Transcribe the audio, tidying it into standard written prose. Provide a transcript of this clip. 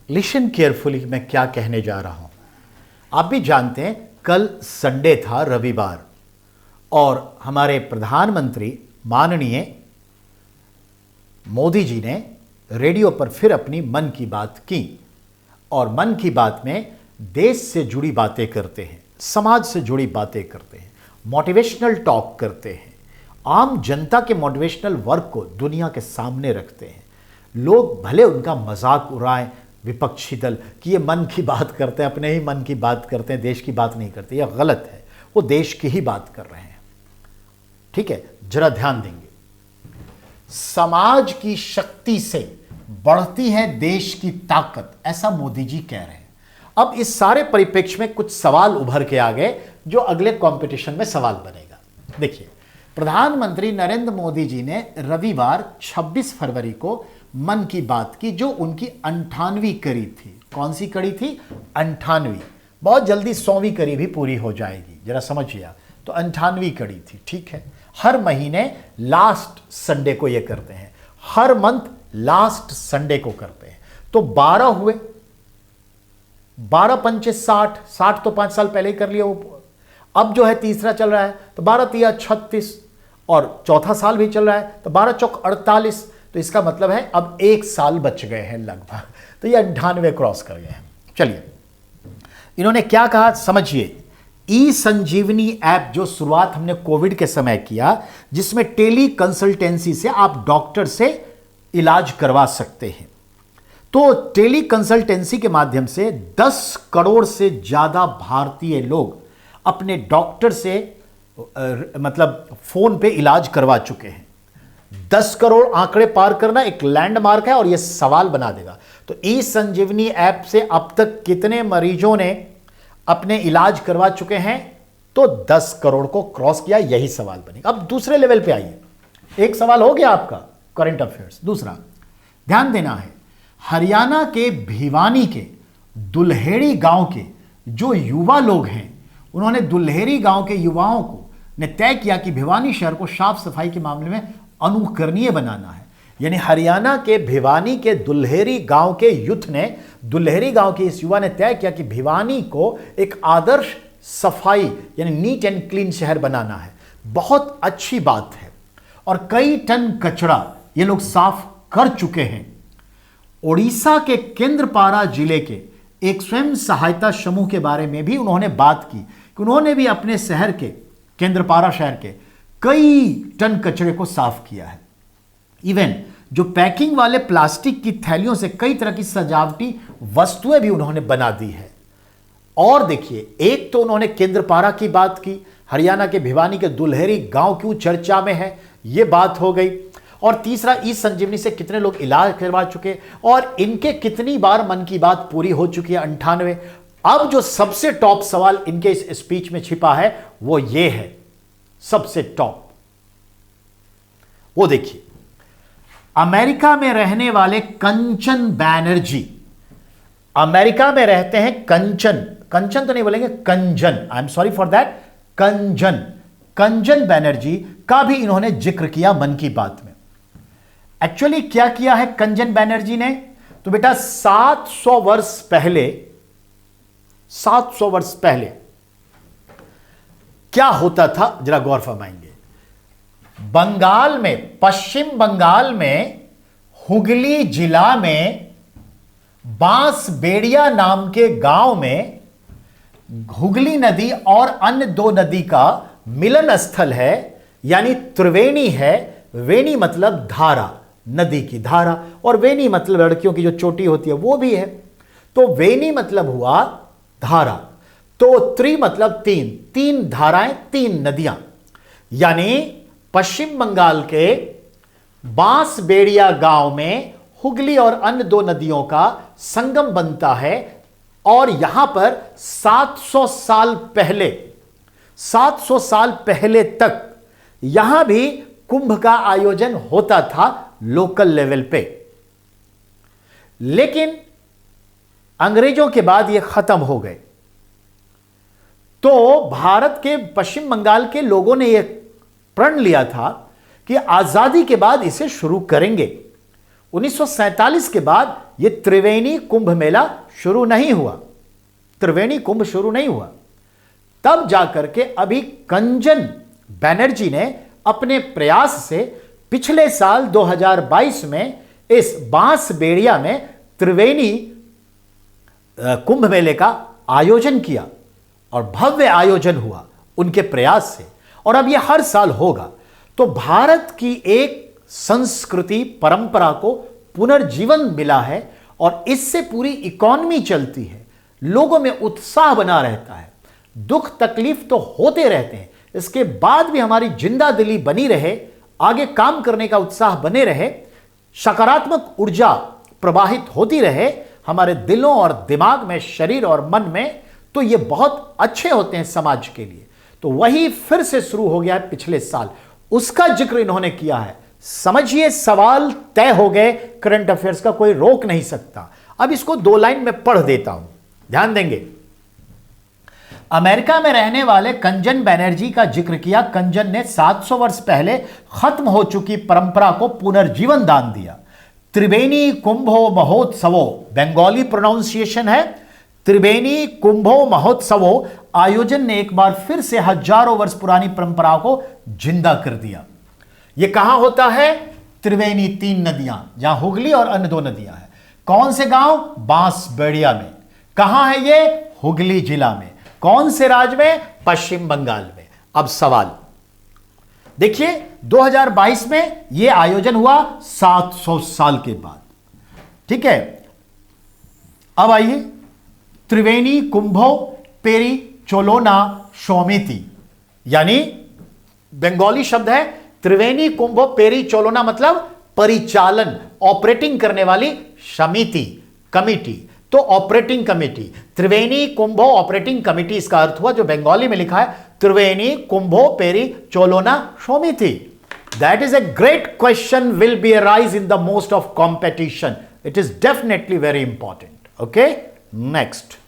Listen carefully मैं क्या कहने जा रहा हूं। आप भी जानते हैं कल संडे था, रविवार, और हमारे प्रधानमंत्री माननीय मोदी जी ने रेडियो पर फिर अपनी मन की बात की, और मन की बात में देश से जुड़ी बातें करते हैं, समाज से जुड़ी बातें करते हैं, मोटिवेशनल टॉक करते हैं, आम जनता के मोटिवेशनल वर्क को दुनिया के सामने रखते हैं। लोग भले उनका मजाक उड़ाएं, विपक्षी दल, कि ये मन की बात करते हैं, अपने ही मन की बात करते हैं, देश की बात नहीं करते, यह गलत है। वो देश की ही बात कर रहे हैं। ठीक है, जरा ध्यान देंगे। समाज की शक्ति से बढ़ती है देश की ताकत, ऐसा मोदी जी कह रहे हैं। अब इस सारे परिप्रेक्ष्य में कुछ सवाल उभर के आ गए जो अगले कंपटीशन में सवाल बनेगा। देखिए, प्रधानमंत्री नरेंद्र मोदी जी ने रविवार 26 फरवरी को मन की बात की, जो उनकी 98वीं कड़ी थी। कौन सी कड़ी थी? 98वीं। बहुत जल्दी 100वीं कड़ी भी पूरी हो जाएगी, जरा समझिए। तो 98वीं कड़ी थी। ठीक है, हर महीने लास्ट संडे को ये करते हैं, हर मंथ लास्ट संडे को करते हैं। तो 12 हुए, 12 पंचे 60, 60 तो 5 साल पहले ही कर लिया वो। अब जो है तीसरा चल रहा है, तो 12 तिया 36, और चौथा साल भी चल रहा है, तो 12 चौक 48। तो इसका मतलब है अब 1 साल बच गए हैं लगभग, तो ये 98 क्रॉस कर गए हैं। चलिए, इन्होंने क्या कहा समझिए। ई संजीवनी ऐप जो शुरुआत हमने कोविड के समय किया, जिसमें टेली कंसल्टेंसी से आप डॉक्टर से इलाज करवा सकते हैं। तो टेली कंसल्टेंसी के माध्यम से 10 करोड़ से ज्यादा भारतीय लोग अपने डॉक्टर से मतलब फोन पे इलाज करवा चुके हैं। 10 करोड़ आंकड़े पार करना एक लैंडमार्क है, और यह सवाल बना देगा। तो ई संजीवनी ऐप से अब तक कितने मरीजों ने अपने इलाज करवा चुके हैं? तो 10 करोड़ को क्रॉस किया, यही सवाल बनेगा। अब दूसरे लेवल पे आइए। एक सवाल हो गया आपका करंट अफेयर्स। दूसरा ध्यान देना है, हरियाणा के भिवानी के दुल्हेड़ी गांव के जो युवा लोग हैं, उन्होंने दुल्हेड़ी गांव के युवाओं को ने तय किया कि भिवानी शहर को साफ सफाई के मामले में अनुकरणीय बनाना है। यानी हरियाणा के भिवानी के दुल्हेड़ी गांव के यूथ ने, दुल्हेड़ी गांव के इस युवा ने तय किया कि भिवानी को एक आदर्श सफाई यानी नीट एंड क्लीन शहर बनाना है। बहुत अच्छी बात है, और कई टन कचरा ये लोग साफ कर चुके हैं। ओडिशा के केंद्रपाड़ा जिले के एक स्वयं सहायता समूह के बारे में भी उन्होंने बात की कि उन्होंने भी अपने शहर के, केंद्रपाड़ा शहर के, कई टन कचरे को साफ किया है। इवन जो पैकिंग वाले प्लास्टिक की थैलियों से कई तरह की सजावटी वस्तुएं भी उन्होंने बना दी है। और देखिए, एक तो उन्होंने केंद्रपाड़ा की बात की, हरियाणा के भिवानी के दुल्हेड़ी गांव क्यों चर्चा में है, यह बात हो गई। और तीसरा, ई संजीवनी से कितने लोग इलाज करवा चुके, और इनके कितनी बार मन की बात पूरी हो चुकी है, 98। अब जो सबसे टॉप सवाल इनके इस स्पीच में छिपा है, वो ये है सबसे टॉप। वो देखिए, अमेरिका में रहने वाले कंचन बैनर्जी, अमेरिका में रहते हैं कंचन, कंचन तो नहीं बोलेंगे, Kanjan, I am sorry for that, Kanjan, Kanchan Banerjee का भी इन्होंने जिक्र किया मन की बात में। एक्चुअली क्या किया है कंचन बैनर्जी ने? तो बेटा 700 वर्ष पहले, 700 वर्ष पहले क्या होता था, जरा गौर फरमाएंगे। बंगाल में, पश्चिम बंगाल में हुगली जिला में बांसबेड़िया नाम के गांव में हुगली नदी और अन्य 2 नदी का मिलन स्थल है, यानी त्रिवेणी है। वेणी मतलब धारा, नदी की धारा, और वेणी मतलब लड़कियों की जो चोटी होती है वो भी है। तो वेणी मतलब हुआ धारा, तो त्रि मतलब 3, 3 धाराएं, 3 नदियां। यानी पश्चिम बंगाल के बांसबेड़िया गांव में हुगली और अन्य 2 नदियों का संगम बनता है, और यहां पर 700 साल पहले, 700 साल पहले तक यहां भी कुंभ का आयोजन होता था लोकल लेवल पे। लेकिन अंग्रेजों के बाद यह खत्म हो गए, तो भारत के पश्चिम बंगाल के लोगों ने यह प्रण लिया था कि आजादी के बाद इसे शुरू करेंगे। 1947 के बाद यह त्रिवेणी कुंभ मेला शुरू नहीं हुआ, त्रिवेणी कुंभ शुरू नहीं हुआ। तब जाकर के अभी कंचन बनर्जी ने अपने प्रयास से पिछले साल 2022 में इस बांसबेड़िया में त्रिवेणी कुंभ मेले का आयोजन किया और भव्य आयोजन हुआ उनके प्रयास से, और अब यह हर साल होगा। तो भारत की एक संस्कृति परंपरा को पुनर्जीवन मिला है और इससे पूरी इकॉनमी चलती है, लोगों में उत्साह बना रहता है। दुख तकलीफ तो होते रहते हैं, इसके बाद भी हमारी जिंदा दिली बनी रहे, आगे काम करने का उत्साह बने रहे, सकारात्मक ऊर्जा प्रवाहित होती रहे हमारे दिलों और दिमाग में, शरीर और मन में, तो ये बहुत अच्छे होते हैं समाज के लिए। तो वही फिर से शुरू हो गया है पिछले साल, उसका जिक्र इन्होंने किया है। समझिए सवाल तय हो गए, करंट अफेयर्स का कोई रोक नहीं सकता। अब इसको 2 लाइन में पढ़ देता हूं, ध्यान देंगे। अमेरिका में रहने वाले कंचन बनर्जी का जिक्र किया। कंचन ने 700 वर्ष पहले खत्म हो चुकी परंपरा को पुनर्जीवन दान दिया। त्रिवेणी कुंभो महोत्सवो, बंगाली प्रोनाउंसिएशन है, त्रिवेणी कुंभो महोत्सवो आयोजन ने एक बार फिर से हजारों वर्ष पुरानी परंपरा को जिंदा कर दिया। यह कहां होता है? त्रिवेणी, 3 नदियां, जहां हुगली और अन्य 2 नदियां हैं। कौन से गांव? बांसबेड़िया में। कहां है यह? हुगली जिला में। कौन से राज्य में? पश्चिम बंगाल में। अब सवाल देखिए, 2022 में यह आयोजन हुआ 700 साल के बाद, ठीक है। अब आइए, त्रिवेणी कुंभो पेरी चोलोना शोमिति, यानी बंगाली शब्द है त्रिवेणी कुंभो पेरी चोलोना, मतलब परिचालन, ऑपरेटिंग करने वाली समिति, कमिटी। तो operating committee, Triveni Kumbho operating committee, इसका अर्थ हुआ जो बंगाली में लिखा है त्रिवेणी कुंभो पेरी चोलोना शोमिति। That is a great question, will be arise in the most of competition. It is definitely very important. Okay, next.